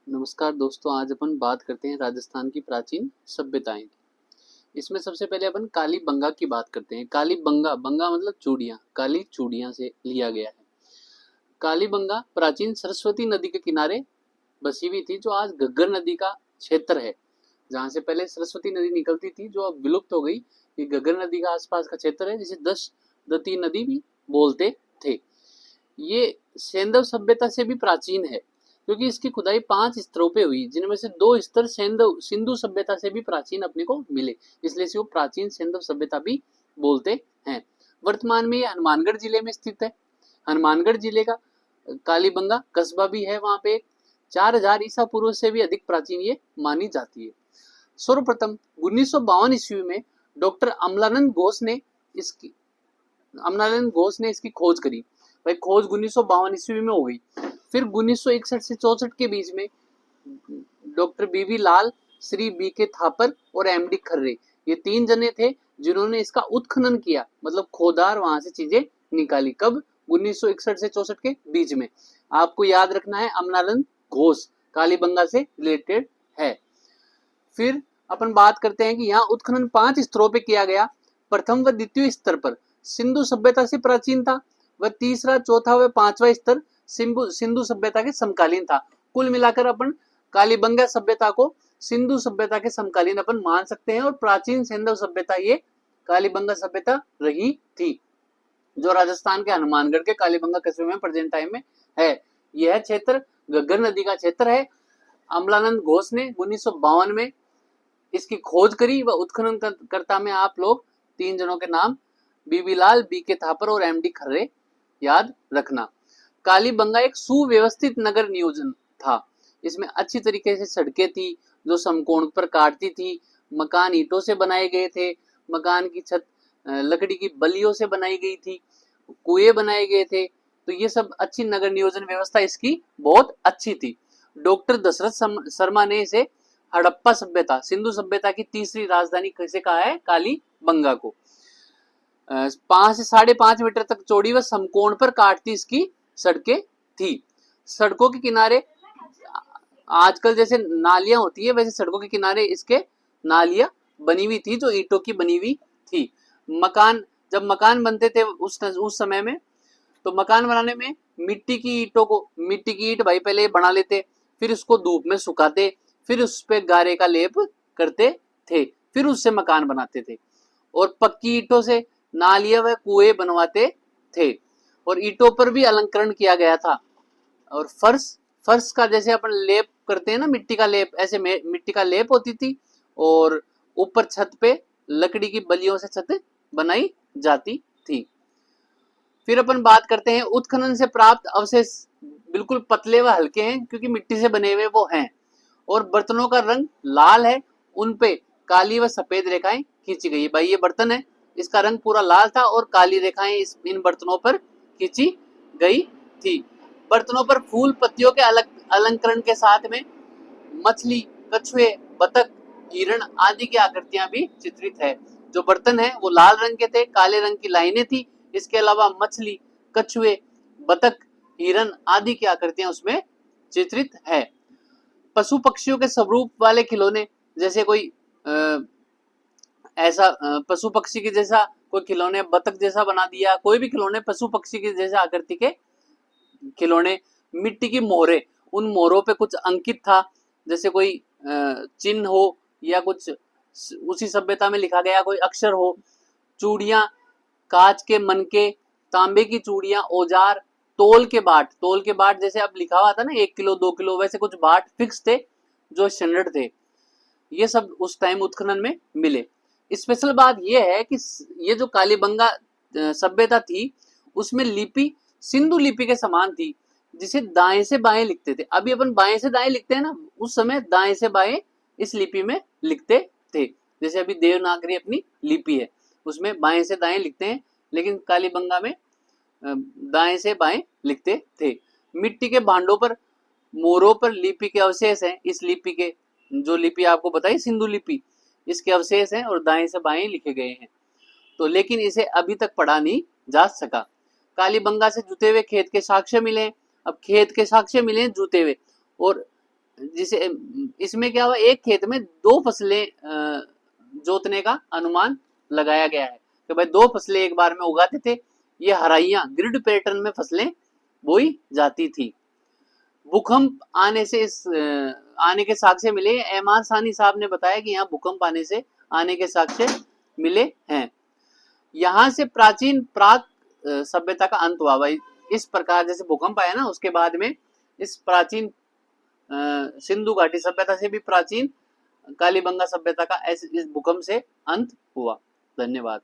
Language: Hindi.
नमस्कार दोस्तों, आज अपन बात करते हैं राजस्थान की प्राचीन सभ्यताएं की। इसमें सबसे पहले अपन कालीबंगा की बात करते हैं। कालीबंगा, बंगा मतलब चूड़ियाँ, काली चूड़ियाँ से लिया गया है। कालीबंगा प्राचीन सरस्वती नदी के किनारे बसी हुई थी, जो आज घग्गर नदी का क्षेत्र है। जहाँ से पहले सरस्वती नदी निकलती थी, जो अब विलुप्त हो गई। ये घग्गर नदी का आसपास का क्षेत्र है, जिसे 10 दती नदी भी बोलते थे। ये सेंधव सभ्यता से भी प्राचीन है, क्योंकि इसकी खुदाई 5 स्तरों पे हुई, जिनमें से 2 स्तर सिंधु सभ्यता से भी प्राचीन अपने को मिले, इसलिए इसे वो प्राचीन सेंधव सभ्यता भी बोलते हैं। वर्तमान में ये हनुमानगढ़ जिले में स्थित है। हनुमानगढ़ जिले का कालीबंगा कस्बा भी है। वहां पे 4000 ईसा पूर्व से भी अधिक प्राचीन ये मानी जाती है। सर्वप्रथम 1952 ईस्वी में डॉक्टर अमलानंद घोष ने इसकी खोज करी। भाई खोज 1952 ईस्वी में हो गई। फिर 1961 से 64 के बीच में डॉक्टर बीबी लाल, श्री बी के थापर और एमडी खर्रे, ये 3 जने थे जिन्होंने इसका उत्खनन किया, मतलब खोदार वहां से चीजें निकाली। कब? 1961 से 64 के बीच में। आपको याद रखना है, अमलानंद घोष कालीबंगा से रिलेटेड है। फिर अपन बात करते हैं कि यहाँ उत्खनन 5 स्तरों पे किया गया। प्रथम व द्वितीय स्तर पर सिंधु सभ्यता से प्राचीन था, व तीसरा, चौथा व 5वां स्तर सिंधु सभ्यता के समकालीन था। कुल मिलाकर अपन कालीबंगा सभ्यता को सिंधु सभ्यता के समकालीन अपन मान सकते हैं, और प्राचीन सिंधु सभ्यता ये कालीबंगा सभ्यता रही थी, जो राजस्थान के हनुमानगढ़ के कालीबंगा कस्बे में प्रेजेंट टाइम में है। यह क्षेत्र घग्गर नदी का क्षेत्र है। अमलानंद घोष ने 1952 में इसकी खोज करी, व उत्खनन कर्ता में आप लोग 3 जनों के नाम बीबी लाल, बी के थापर और एमडी खर्रे याद रखना। कालीबंगा एक सुव्यवस्थित नगर नियोजन था। इसमें अच्छी तरीके से सड़कें थी, जो समकोण पर काटती थी। मकान ईंटों से बनाए गए थे। मकान की छत लकड़ी की बल्लियों से बनाई गई थी। कुएं बनाए गए थे। तो ये सब अच्छी नगर नियोजन व्यवस्था इसकी बहुत अच्छी थी। डॉक्टर दशरथ शर्मा ने इसे हड़प्पा सभ्यता, सिंधु सभ्यता की तीसरी राजधानी कैसे कहा है? कालीबंगा को। 5 से 5.5 मीटर तक चौड़ी व समकोण पर काटती इसकी सड़कें थी। सड़कों के किनारे आजकल जैसे नालियां होती है, वैसे सड़कों के किनारे इसके नालियां बनी हुई थी, जो ईंटों की बनी हुई थी। जब मकान बनते थे उस समय में, तो मकान बनाने में मिट्टी की ईंट भाई पहले बना लेते, फिर उसको धूप में सुखाते, फिर उस पे गारे का लेप करते थे, फिर उससे मकान बनाते थे। और पक्की ईंटों से नालियां व कुएं बनवाते थे, और ईंटों पर भी अलंकरण किया गया था। और फर्श का जैसे अपन लेप करते हैं ना, मिट्टी का लेप, ऐसे मिट्टी का लेप होती थी, और ऊपर छत पे लकड़ी की बल्लियों से छत बनाई जाती थी। फिर अपन बात करते हैं उत्खनन से प्राप्त अवशेष बिल्कुल पतले व हल्के हैं, क्योंकि मिट्टी से बने हुए वो हैं, और बर्तनों का रंग लाल है। उन पे काली व सफेद रेखाएं खींची गई। भाई ये बर्तन है, इसका रंग पूरा लाल था, और काली रेखाएं इन बर्तनों पर खींची गई थी। बर्तनों पर फूल पत्तियों के अलंकरण के साथ में मछली, कछुए, बतख, हिरण आदि की आकृतियां भी चित्रित है। जो बर्तन है वो लाल रंग के थे, काले रंग की लाइनें थी। इसके अलावा मछली, कछुए, बतख, हिरण आदि की आकृतियां उसमें चित्रित है। पशु पक्षियों के स्वरूप वाले खिलौने, जैसे कोई ऐसा पशु पक्षी के जैसा कोई खिलौने, बतख जैसा बना दिया, कोई भी खिलौने पशु पक्षी के जैसा आकृति के खिलौने। मिट्टी की मोहरें, उन मोहरों पे कुछ अंकित था, जैसे कोई चिन्ह हो, या कुछ उसी सभ्यता में लिखा गया कोई अक्षर हो। चूड़ियां, कांच के मनके, तांबे की चूड़ियां, औजार, तोल के बाट जैसे अब लिखा हुआ था ना 1 किलो 2 किलो, वैसे कुछ बाट फिक्स थे जो स्टैंडर्ड थे। ये सब उस टाइम उत्खनन में मिले। स्पेशल बात यह है कि ये जो कालीबंगा सभ्यता थी, उसमें लिपि सिंधु लिपि के समान थी, जिसे दाएं से बाएं लिखते थे। अभी अपन बाएं से दाएं लिखते हैं ना, उस समय दाएं से बाएं इस लिपि में लिखते थे। जैसे अभी देवनागरी अपनी लिपि है, उसमें बाएं से दाएं लिखते हैं, लेकिन कालीबंगा में दाएं से बाएं लिखते थे। मिट्टी के भांडों पर, मोरों पर लिपि के अवशेष हैं। इस लिपि के, जो लिपि आपको बताई सिंधु लिपि, इसके अवशेष हैं, और दाएं से बाएं लिखे गए हैं। तो लेकिन इसे अभी तक पढ़ा नहीं जा सका। कालीबंगा से जुते हुए खेत के साक्ष्य मिले। अब खेत के साक्ष्य मिले जुते हुए, और जिसे इसमें क्या हुआ, एक खेत में 2 फसलें जोतने का अनुमान लगाया गया है कि भाई 2 फसलें एक बार में उगाते थे। ये हराइयां ग्रिड पैटर्न में फसलें बोई जाती थी। भूकंप आने से आने के साक्ष्य मिले। एम आर सानी साहब ने बताया कि यहाँ भूकंप आने के साक्ष्य मिले हैं। यहाँ से प्राचीन प्राक सभ्यता का अंत हुआ। भाई इस प्रकार जैसे भूकंप आया ना, उसके बाद में इस प्राचीन सिंधु घाटी सभ्यता से भी प्राचीन कालीबंगा सभ्यता का इस भूकंप से अंत हुआ। धन्यवाद।